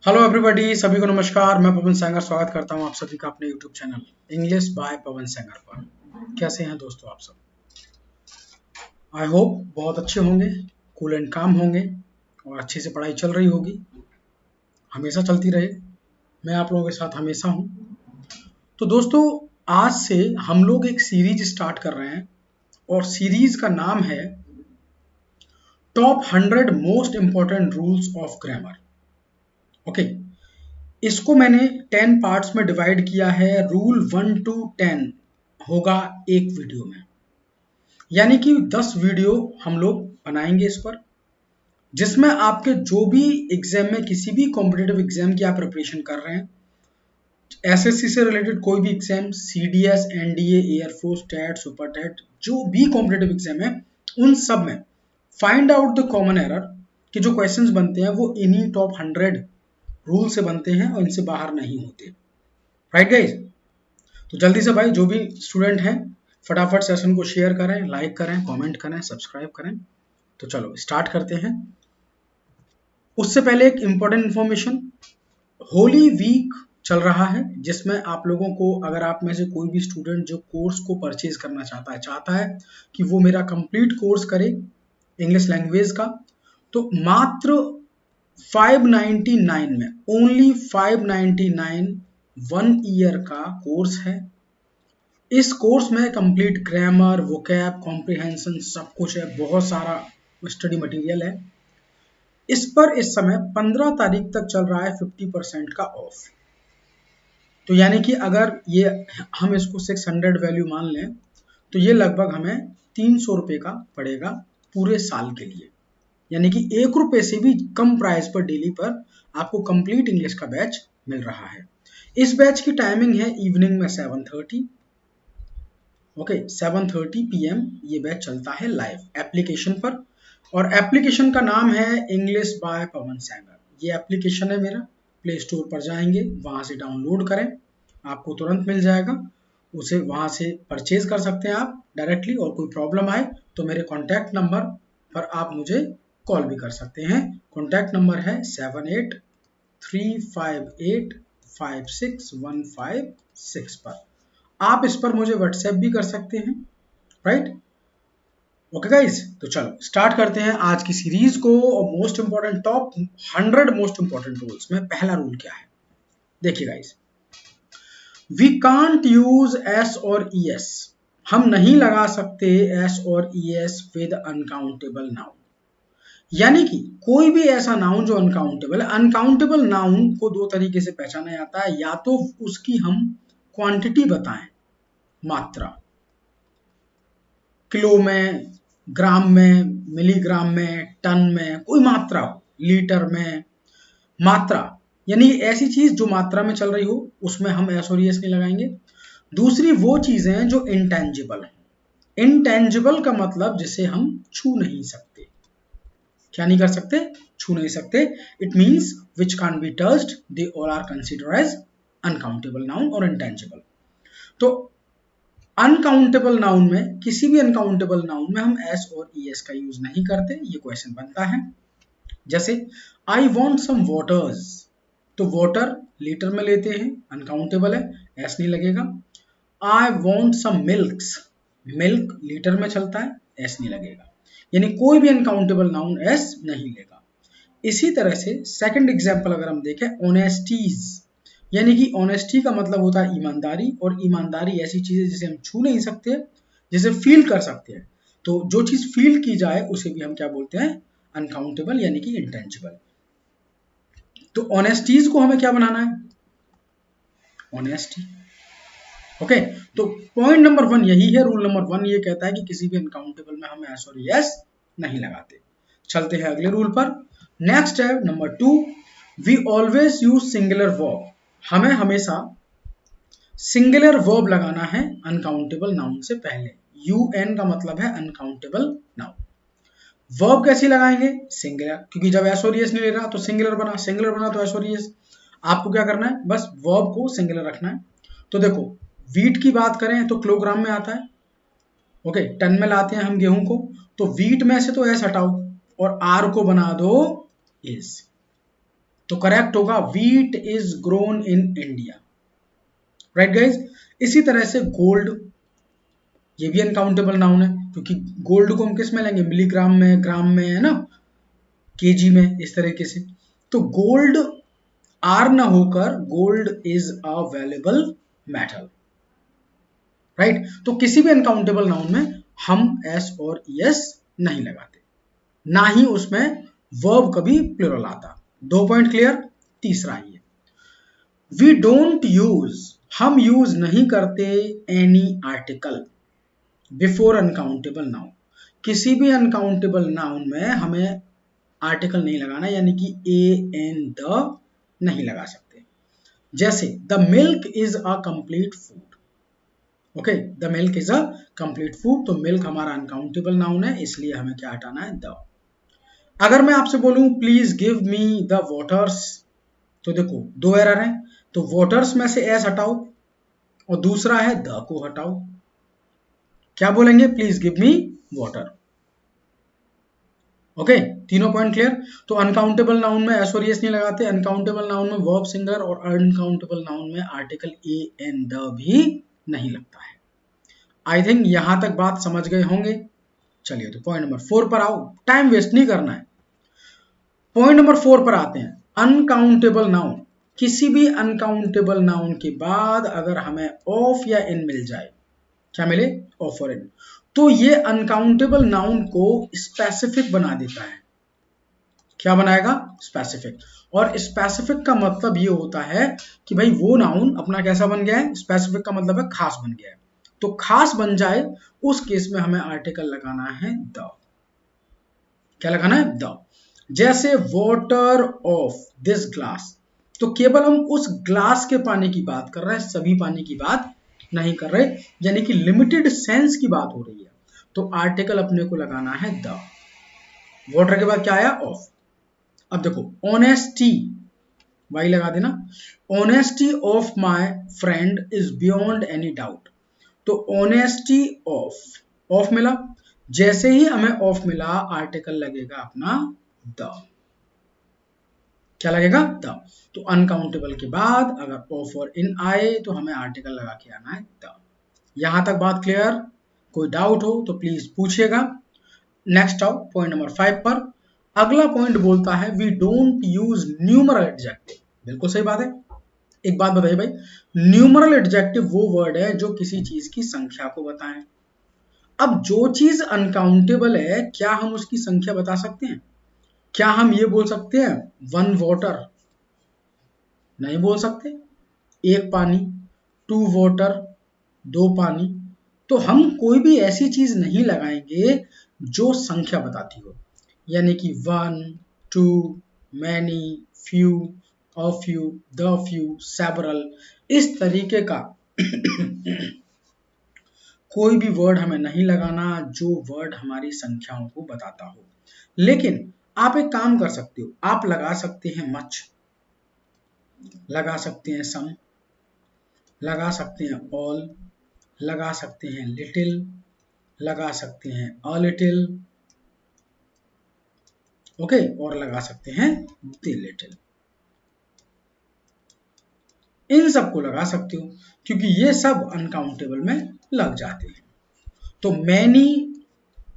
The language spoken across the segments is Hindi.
हेलो एवरीबॉडी, सभी को नमस्कार। मैं पवन सेंगर स्वागत करता हूं आप सभी का अपने यूट्यूब चैनल इंग्लिश बाय पवन सेंगर पर। कैसे हैं दोस्तों आप सब? आई होप बहुत अच्छे होंगे, कूल एंड काम होंगे और अच्छे से पढ़ाई चल रही होगी, हमेशा चलती रहे। मैं आप लोगों के साथ हमेशा हूं। तो दोस्तों, आज से हम लोग एक सीरीज स्टार्ट कर रहे हैं और सीरीज का नाम है top 100 most important rules of grammar. Okay, इसको मैंने 10 पार्ट्स में डिवाइड किया है। रूल 1 to 10 होगा एक वीडियो में, यानी कि 10 वीडियो हम लोग बनाएंगे इस पर, जिसमें आपके जो भी एग्जाम में, किसी भी कॉम्पिटेटिव एग्जाम की आप प्रिपरेशन कर रहे हैं, एसएससी से रिलेटेड कोई भी exam, CDS, NDA, air force, TET, super TET, जो भी कॉम्पिटेटिव एग्जाम है, उन सब में find out the common error कि जो क्वेश्चंस बनते हैं वो इन्हीं टॉप 100 रूल से बनते हैं और इनसे बाहर नहीं होते। Right guys? तो जल्दी से भाई, जो भी स्टूडेंट हैं, फटाफट सेशन को शेयर करें, लाइक करें, कमेंट करें, सब्सक्राइब करें। तो चलो स्टार्ट करते हैं। उससे पहले एक इम्पोर्टेंट इन्फॉर्मेशन, होली वीक चल रहा है, जिसमें आप लोगों को, अगर आप में से कोई भी स्टूडेंट जो कोर्स को परचेज करना चाहता है कि वो मेरा कंप्लीट कोर्स करे इंग्लिश लैंग्वेज का, तो मात्र 599 में, ओनली 599 1 ईयर का कोर्स है। इस कोर्स में कंप्लीट ग्रामर, वोकैब, कॉम्प्रिहेंशन सब कुछ है, बहुत सारा स्टडी मटेरियल है। इस पर इस समय 15 तारीख तक चल रहा है 50% का ऑफ। तो यानी कि अगर ये हम इसको 600 वैल्यू मान लें तो ये लगभग हमें 300 रुपये का पड़ेगा पूरे साल के लिए। यानी कि 1 रुपये से भी कम प्राइस पर डेली पर आपको कंप्लीट इंग्लिश का बैच मिल रहा है। इस बैच की टाइमिंग है इवनिंग में 7:30। ओके, 7:30 PM ये बैच चलता है लाइव एप्लीकेशन पर, और एप्लीकेशन का नाम है इंग्लिश बाय पवन सेंगर। ये एप्लीकेशन है मेरा, प्ले स्टोर पर जाएंगे, वहां से डाउनलोड करें, आपको तुरंत मिल जाएगा। उसे वहां से परचेज कर सकते हैं आप डायरेक्टली, और कोई प्रॉब्लम आए तो मेरे कॉन्टैक्ट नंबर पर आप मुझे कॉल भी कर सकते हैं। कॉन्टैक्ट नंबर है 7835856156 पर। आप इस पर मुझे व्हाट्सएप भी कर सकते हैं। राइट? ओके गाइज, तो चलो स्टार्ट करते हैं आज की सीरीज को। और most important, top 100 most important rules में पहला रूल क्या है, देखिए guys, we can't use S और ई एस। हम नहीं लगा सकते एस और E S with uncountable noun. यानी कि कोई भी ऐसा नाउन जो अनकाउंटेबल है, अनकाउंटेबल नाउन को दो तरीके से पहचाना जाता है। या तो उसकी हम क्वांटिटी बताएं, मात्रा, किलो में, ग्राम में, मिलीग्राम में, टन में, कोई मात्रा हो, लीटर में, मात्रा, यानी ऐसी चीज जो मात्रा में चल रही हो, उसमें हम एस और एस नहीं लगाएंगे। दूसरी वो चीजें जो इंटेंजिबल है। इंटेंजिबल का मतलब जिसे हम छू नहीं सकते। क्या नहीं कर सकते? छू नहीं सकते। It means which can't be touched, they all are considered as uncountable noun और इंटेंजिबल। तो अनकाउंटेबल नाउन में, किसी भी अनकाउंटेबल नाउन में हम एस और ई एस का यूज नहीं करते। ये क्वेश्चन बनता है जैसे आई वॉन्ट सम वाटर्स, तो वाटर लीटर में लेते हैं, अनकाउंटेबल है, एस नहीं लगेगा। I want some milks, milk litre में चलता है, एस नहीं लगेगा। यानी कोई भी अनकाउंटेबल नाउन एस नहीं लेगा। इसी तरह से सेकंड एग्जांपल अगर हम देखें, ऑनेस्टीज, यानी कि ऑनेस्टी का मतलब होता है ईमानदारी, और ईमानदारी ऐसी चीज है जिसे हम छू नहीं सकते, जिसे फील कर सकते हैं। तो जो चीज फील की जाए उसे भी हम क्या बोलते हैं? अनकाउंटेबल, यानी कि इंटेंजिबल। तो ऑनेस्टीज को हमें क्या बनाना है? ऑनेस्टी। ओके, तो पॉइंट नंबर 1 यही है। रूल नंबर 1 ये कहता है कि किसी भी अनकाउंटेबल में हम एस और यस नहीं लगाते। चलते हैं अगले रूल पर। नेक्स्ट है number 2, we always use singular verb. हमें हमेशा सिंगुलर वर्ब लगाना है अनकाउंटेबल नाउन से पहले। यूएन का मतलब है अनकाउंटेबल नाउन। वर्ब कैसी लगाएंगे? सिंगुलर, क्योंकि जब एस और एस नहीं ले रहा तो सिंगुलर बना, सिंगुलर बना तो एस और एस। आपको क्या करना है? बस वर्ब को सिंगुलर रखना है। तो देखो, वीट की बात करें तो किलोग्राम में आता है। ओके, टन में लाते हैं हम गेहूं को, तो वीट में से तो एस हटाओ और आर को बना दो इस। तो करेक्ट होगा wheat is grown in India. Right guys. इसी तरह से गोल्ड, ये भी अनकाउंटेबल नाउन है, क्योंकि गोल्ड को हम किस में लेंगे, मिलीग्राम में, ग्राम में, है ना, केजी में, इस तरीके से। तो गोल्ड आर ना होकर gold is a valuable metal. Right. तो किसी भी अनकाउंटेबल नाउन में हम एस और एस नहीं लगाते, ना ही उसमें वर्ब कभी प्लुरल आता। 2 पॉइंट क्लियर। तीसरा ये वी डोंट यूज, हम यूज नहीं करते any article before uncountable noun. किसी भी अनकाउंटेबल नाउन में हमें आर्टिकल नहीं लगाना, यानी कि ए एन द नहीं लगा सकते। जैसे the milk is a complete food. Okay, the milk is a complete food, तो मिल्क हमारा अनकाउंटेबल नाउन है, इसलिए हमें क्या हटाना है, द। अगर मैं आपसे बोलूं please give me the waters, तो देखो 2 एरर है, तो वाटर्स में से एस हटाओ और दूसरा है द को हटाओ। क्या बोलेंगे, please give me water. Okay, तीनों पॉइंट क्लियर। तो अनकाउंटेबल नाउन में एस और एस नहीं लगाते, अनकाउंटेबल नाउन में वर्ब सिंगुलर, और अनकाउंटेबल नाउन में आर्टिकल ए एन द भी नहीं लगता है। आई थिंक यहां तक बात समझ गए होंगे। चलिए तो पॉइंट नंबर 4 पर आओ, टाइम वेस्ट नहीं करना है। पॉइंट नंबर 4 पर आते हैं। अनकाउंटेबल नाउन, किसी भी अनकाउंटेबल नाउन के बाद अगर हमें ऑफ या इन मिल जाए, क्या मिले, ऑफ और इन, तो ये अनकाउंटेबल नाउन को स्पेसिफिक बना देता है। क्या बनाएगा, स्पेसिफिक। और स्पेसिफिक का मतलब ये होता है कि भाई वो नाउन अपना कैसा बन गया है, स्पेसिफिक का मतलब है खास बन गया है। तो खास बन जाए उस केस में हमें आर्टिकल लगाना है द। क्या लगाना है, द। जैसे वाटर ऑफ दिस ग्लास, तो केवल हम उस ग्लास के पानी की बात कर रहे हैं, सभी पानी की बात नहीं कर रहे, यानी कि लिमिटेड सेंस की बात हो रही है, तो आर्टिकल अपने को लगाना है द। वाटर के बाद क्या आया, ऑफ। अब देखो ऑनेस्टी, वाई लगा देना, honesty of my friend is beyond any doubt, तो ऑनेस्टी ऑफ, ऑफ मिला, जैसे ही हमें ऑफ मिला आर्टिकल लगेगा अपना द। क्या लगेगा, द। तो अनकाउंटेबल के बाद अगर ऑफ और इन आए तो हमें आर्टिकल लगा के आना है द। यहां तक बात क्लियर। कोई डाउट हो तो प्लीज पूछिएगा। नेक्स्ट आओ पॉइंट नंबर 5 पर। अगला पॉइंट बोलता है we don't use numeral adjective. बिल्कुल सही बात है। एक बात बताइए भाई, न्यूमरल एडजेक्टिव वो वर्ड है जो किसी चीज की संख्या को बताएं। अब जो चीज अनकाउंटेबल है, क्या हम उसकी संख्या बता सकते हैं? क्या हम ये बोल सकते हैं 1 वाटर? नहीं बोल सकते। 1 पानी, 2 वाटर, 2 पानी। तो हम कोई भी ऐसी चीज नहीं लगाएंगे जो संख्या बताती हो, यानी कि 1, 2, many, few, a few, the few, several, इस तरीके का कोई भी वर्ड हमें नहीं लगाना जो वर्ड हमारी संख्याओं को बताता हो। लेकिन आप एक काम कर सकते हो, आप लगा सकते हैं मच, लगा सकते हैं सम, लगा सकते हैं ऑल, लगा सकते हैं लिटिल, लगा सकते हैं अ लिटिल, ओके, और लगा सकते हैं द लिटिल। इन सबको लगा सकते हो क्योंकि ये सब अनकाउंटेबल में लग जाते हैं। तो मैनी,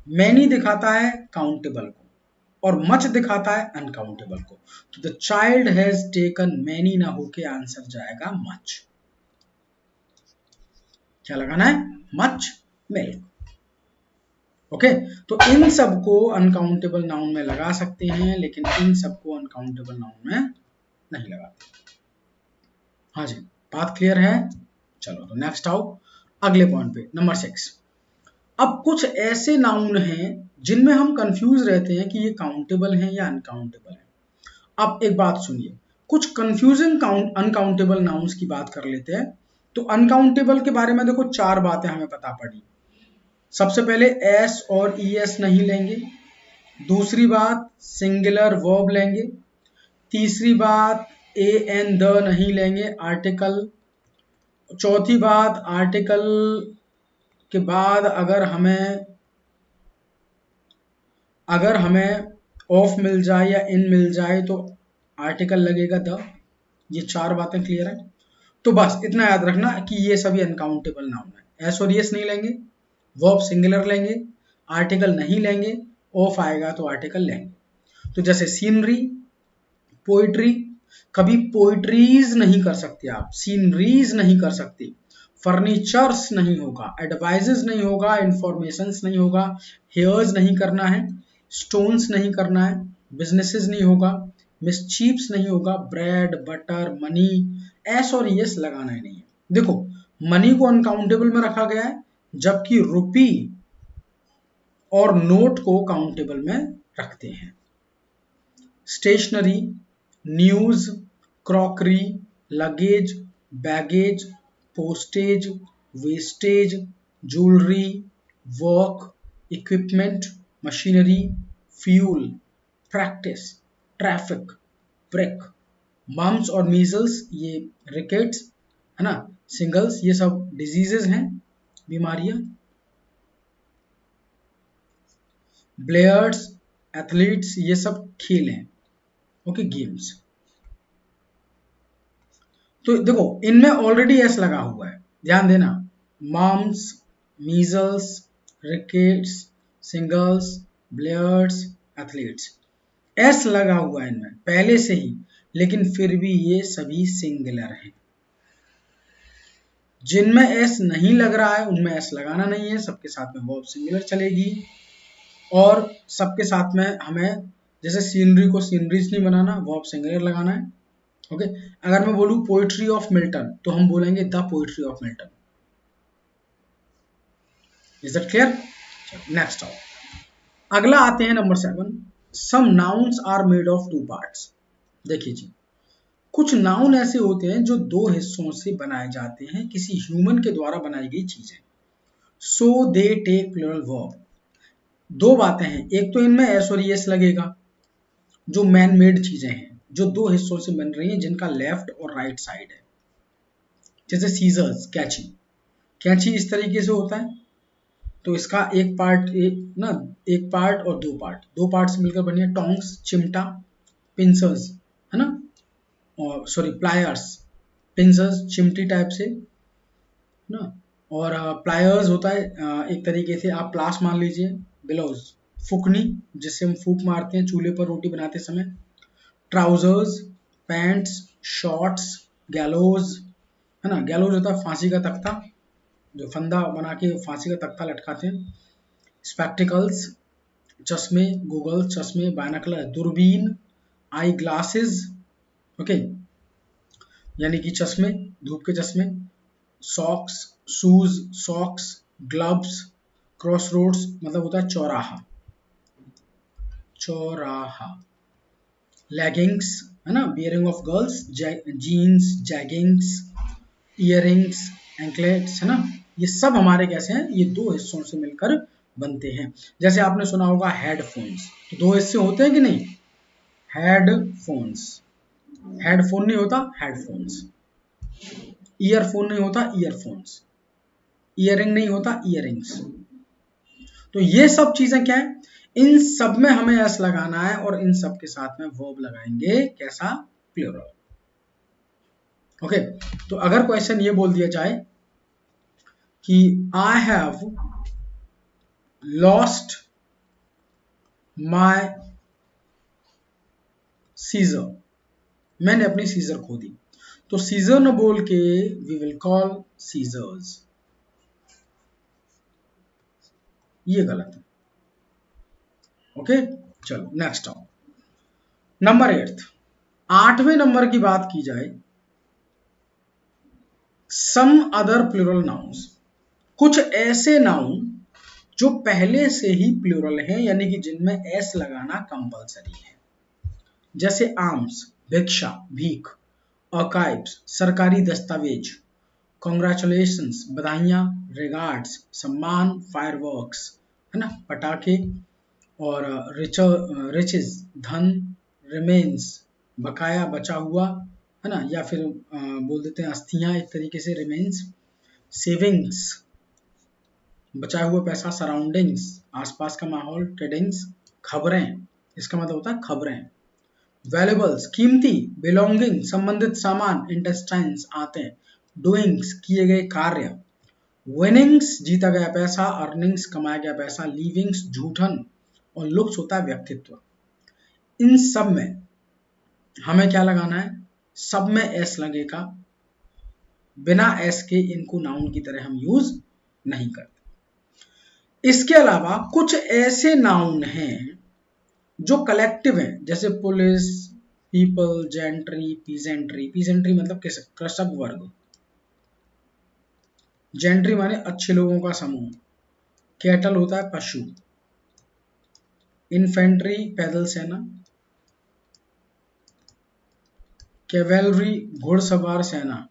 मैनी दिखाता है काउंटेबल को और मच दिखाता है अनकाउंटेबल को। तो the child has taken many ना होके आंसर जाएगा मच। क्या लगाना है, मच, मिल्क। ओके, तो इन सबको अनकाउंटेबल नाउन में लगा सकते हैं, लेकिन इन सबको अनकाउंटेबल नाउन में नहीं लगाते। हाँ जी, बात क्लियर है। चलो तो नेक्स्ट आओ अगले पॉइंट पे, नंबर 6। अब कुछ ऐसे नाउन हैं जिनमें हम कंफ्यूज रहते हैं कि ये काउंटेबल हैं या अनकाउंटेबल हैं। अब एक बात सुनिए, कुछ कंफ्यूजिंग अनकाउंटेबल नाउन्स की बात कर लेते हैं। तो अनकाउंटेबल के बारे में देखो 4 बातें हमें पता पड़ी। सबसे पहले एस और ई एस नहीं लेंगे। दूसरी बात सिंगुलर वर्ब लेंगे। तीसरी बात ए एन द नहीं लेंगे, आर्टिकल। चौथी बात आर्टिकल के बाद अगर हमें ऑफ मिल जाए या इन मिल जाए तो आर्टिकल लगेगा द। ये 4 बातें क्लियर है। तो बस इतना याद रखना कि ये सभी अनकाउंटेबल नाउन है। एस और एस नहीं लेंगे, वर्ब सिंगुलर लेंगे, आर्टिकल नहीं लेंगे, ऑफ आएगा तो आर्टिकल लेंगे। तो जैसे सीनरी, पोइट्री, कभी पोइट्रीज नहीं कर सकते आप, सीनरीज नहीं कर सकते, फर्नीचर्स नहीं होगा, एडवाइजेस नहीं होगा, इंफॉर्मेशंस नहीं होगा, हेयर्स नहीं करना है, स्टोन्स नहीं करना है, बिजनेसेस नहीं होगा, मिसचीप्स नहीं होगा, ब्रेड बटर मनी, एस और यस लगाना ही नहीं है। देखो, मनी को अनकाउंटेबल में रखा गया है, जबकि रुपी और नोट को काउंटेबल में रखते हैं। Stationery, news, crockery, luggage, baggage, postage, wastage, jewellery, work, equipment, machinery, fuel, practice, traffic, break, mumps और मीजल्स ये रिकेट्स है ना, सिंगल्स ये सब डिजीजेज हैं, बीमारियां, ब्लेयर्स, एथलीट्स ये सब खेल हैं, ओके, गेम्स। तो देखो इनमें ऑलरेडी एस लगा हुआ है, ध्यान देना, moms, measles, rickets, singles, blares, athletes, S लगा हुआ है इनमें पहले से ही, लेकिन फिर भी ये सभी सिंगुलर हैं। जिनमें एस नहीं लग रहा है उनमें एस लगाना नहीं है, सबके साथ में वर्ब सिंगुलर चलेगी। और सबके साथ में हमें जैसे सीनरी को सीनरीज नहीं बनाना, वर्ब सिंगुलर लगाना है, ओके। अगर मैं बोलूं पोइट्री ऑफ मिल्टन तो हम बोलेंगे the poetry of Milton. Is that clear? Next आओ, अगला आते हैं number 7, some nouns are made of 2 parts. देखिए जी, कुछ नाउन ऐसे होते हैं जो 2 हिस्सों से बनाए जाते हैं, किसी ह्यूमन के द्वारा बनाई गई चीजें। सो दे टेक प्लूरल वर्ब। 2 बातें हैं, एक तो इनमें एस और एस लगेगा, जो मैन मेड चीजें हैं, जो 2 हिस्सों से बन रही हैं, जिनका लेफ्ट और राइट साइड है। जैसे सीजर्स, कैंची, कैंची इस तरीके से होता है, तो इसका एक पार्ट एक पार्ट और 2 पार्ट, 2 पार्ट से मिलकर बनी है। टोंग्स, चिमटा, पिंसर्स है ना, और सॉरी प्लायर्स, पिंसर्स चिमटी टाइप से ना, और प्लायर्स होता है एक तरीके से, आप प्लास मान लीजिए, बिलोज, फुकनी जिससे हम फूक मारते हैं चूल्हे पर रोटी बनाते समय, ट्राउजर्स, पैंट्स, शॉर्ट्स, गैलोज है ना, गैलोज होता है फांसी का तख्ता, जो फंदा बना के फांसी का तख्ता लटकाते हैं। स्पेक्टिकल्स, चश्मे, गूगल चश्मे, बायनकलर दूरबीन, आई ग्लासेस, ओके, यानी कि चश्मे, धूप के चश्मे, socks, shoes, socks, gloves, cross roads मतलब होता है चौराहा, चौराहा, लेगिंग्स है ना, bearing of girls, jeans, jeggings, earrings, anklets है ना, ये सब हमारे कैसे हैं, ये 2 हिस्सों से मिलकर बनते हैं। जैसे आपने सुना होगा हेडफोन्स, तो 2 हिस्से होते हैं कि नहीं, हेडफोन्स, हेडफोन नहीं होता हेडफोन्स, ईयरफोन नहीं होता ईयरफोन्स, इयरिंग नहीं होता इयरिंग्स। तो ये सब चीजें क्या है, इन सब में हमें एस लगाना है, और इन सब के साथ में वर्ब लगाएंगे, कैसा, प्लूरल, ओके। तो अगर क्वेश्चन ये बोल दिया जाए कि I have lost my scissor, मैंने अपनी सीजर खो दी, तो सीजर न बोल के वी विल कॉल सीजर्स, ये गलत है, ओके। चलो नेक्स्ट आओ, नंबर 8, 8वें नंबर की बात की जाए, सम अदर प्लूरल नाउन्स, कुछ ऐसे नाउन जो पहले से ही प्लूरल हैं, यानी कि जिनमें एस लगाना कंपलसरी है। जैसे आर्म्स, भिक्षा, भीख, आर्काइव्स, सरकारी दस्तावेज, कॉन्ग्रेचुलेशंस, बधाइयाँ, रिगार्ड्स, सम्मान, फायरवर्क्स है ना, पटाखे, और रिचेज, धन, रिमेन्स, बकाया, बचा हुआ है ना, या फिर बोल देते हैं अस्थियां, एक तरीके से रिमेन्स, सेविंग्स, बचा हुआ पैसा, सराउंडिंग्स, आसपास का माहौल, ट्रेडिंग्स, खबरें, इसका मतलब होता है खबरें, वैल्यूबल्स कीमती, बिलोंगिंग संबंधित सामान, इंटेस्टाइन्स आते हैं, डूइंग्स किए गए कार्य, विनिंग्स जीता गया पैसा, अर्निंग्स कमाया गया पैसा, लीविंग्स झूठन और लुक्स होता है व्यक्तित्व। इन सब में हमें क्या लगाना है, सब में एस लगेगा, बिना एस के इनको नाउन की तरह हम यूज नहीं करते। इसके अलावा कुछ ऐसे नाउन हैं जो कलेक्टिव हैं, जैसे police, people, gentry, peasantry. Peasantry मतलब कृषक वर्ग, जेंट्री माने अच्छे लोगों का समूह, कैटल होता है पशु, इन्फेंट्री पैदल सेना, कैवेलरी घुड़सवार सेना,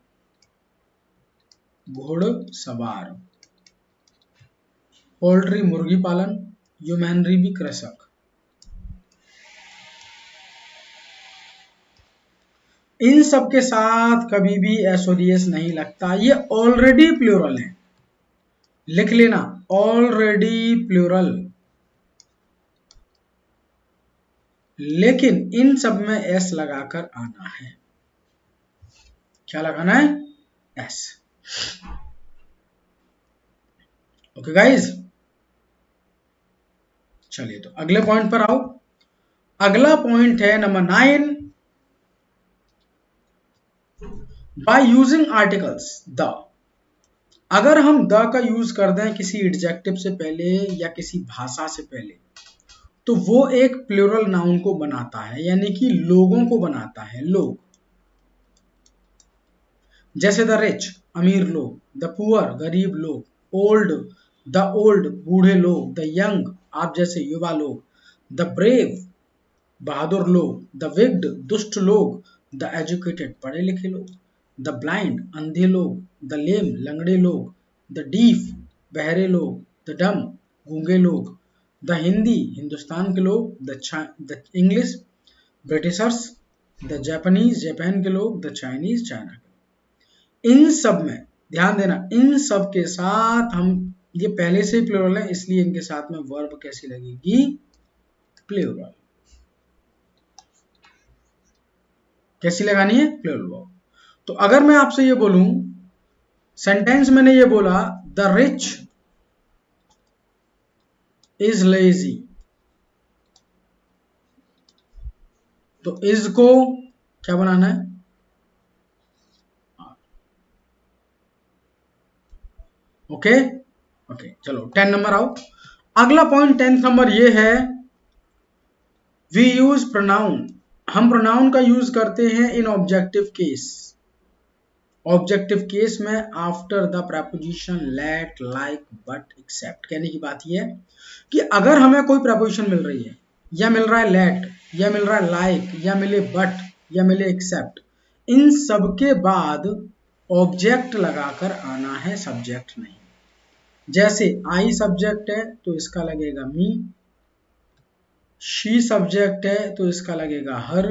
घुड़सवार, पोल्ट्री मुर्गी पालन, ह्यूमैनरी भी कृषक। इन सब के साथ कभी भी एसओडीएस नहीं लगता, ये ऑलरेडी प्लूरल है, लिख लेना, ऑलरेडी प्लूरल। लेकिन इन सब में एस लगाकर आना है। क्या लगाना है, एस। ओके गाइज, चलिए तो अगले पॉइंट पर आओ। अगला पॉइंट है number 9, by using articles the. अगर हम द का यूज कर दें किसी एडजेक्टिव से पहले या किसी भाषा से पहले, तो वो एक प्लूरल नाउन को बनाता है, यानी कि लोगों को बनाता है, लोग। जैसे द रिच अमीर लोग, द पुअर गरीब लोग, ओल्ड द ओल्ड बूढ़े लोग, द यंग आप जैसे युवा लोग, द ब्रेव बहादुर लोग, द विक्ड दुष्ट लोग, द एजुकेटेड पढ़े लिखे लोग, द ब्लाइंड अंधे लोग, द लेम लंगड़े लोग, द डीफ बहरे लोग, द डम गूंगे लोग, द हिंदी हिंदुस्तान के लोग, the English Britishers, the Japanese Japan के लोग, द चाइनीज चाइना के लोग। इन सब में ध्यान देना, इन सब के साथ हम, ये पहले से ही प्लूरल है इसलिए इनके साथ में वर्ब कैसी लगेगी, प्लूरल। कैसी लगानी है, प्लूरल वर्ब। तो अगर मैं आपसे ये बोलूं, सेंटेंस मैंने ये बोला द रिच इज लेजी, तो इज को क्या बनाना है, ओके ओके। चलो 10 नंबर आओ। अगला पॉइंट 10 नंबर ये है, वी यूज प्रोनाउन। हम प्रोनाउन का यूज करते हैं in objective case. Objective case में after the preposition let, like, but, except. कहने की बात यह है कि अगर हमें कोई प्रपोजिशन मिल रही है, या मिल रहा है लेट, या मिल रहा है लाइक, या मिले बट, या मिले एक्सेप्ट, इन सब के बाद ऑब्जेक्ट लगाकर आना है, सब्जेक्ट नहीं। जैसे आई सब्जेक्ट है तो इसका लगेगा मी, शी सब्जेक्ट है तो इसका लगेगा हर,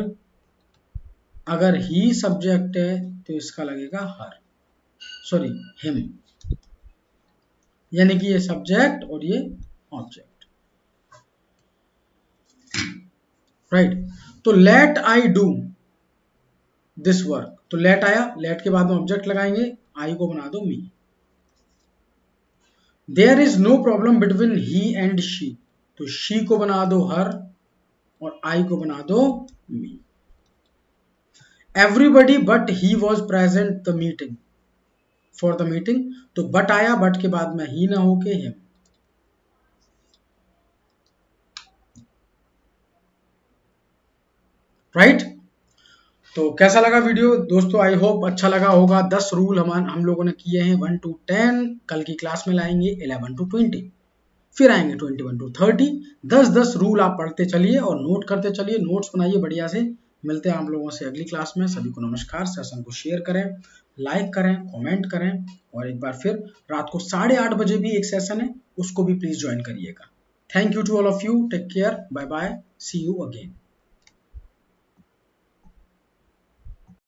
अगर ही सब्जेक्ट है तो इसका लगेगा हर, सॉरी हिम। यानी कि ये सब्जेक्ट और ये ऑब्जेक्ट, राइट। तो let I do this work, तो लेट आया, लेट के बाद में ऑब्जेक्ट लगाएंगे, आई को बना दो me. There is no problem between he and she, तो शी को बना दो हर और आई को बना दो me. Everybody but he was present the meeting, for the meeting, तो बट आया, बट के बाद में ही ना होके हिम। राइट। तो कैसा लगा वीडियो दोस्तों, आई होप अच्छा लगा होगा। 10 रूल हम लोगों ने किए हैं 1 to 10, कल की क्लास में लाएंगे 11 to 20, फिर आएंगे 21 to 30। 10 रूल आप पढ़ते चलिए और नोट करते चलिए, नोट्स बनाइए बढ़िया से। मिलते हैं आप लोगों से अगली क्लास में। सभी को नमस्कार। सेशन को शेयर करें, लाइक करें, कमेंट करें, और एक बार फिर रात को 8:30 बजे भी एक सेशन है, उसको भी प्लीज ज्वाइन करिएगा। Thank you to all of you, take care, bye bye, see you again.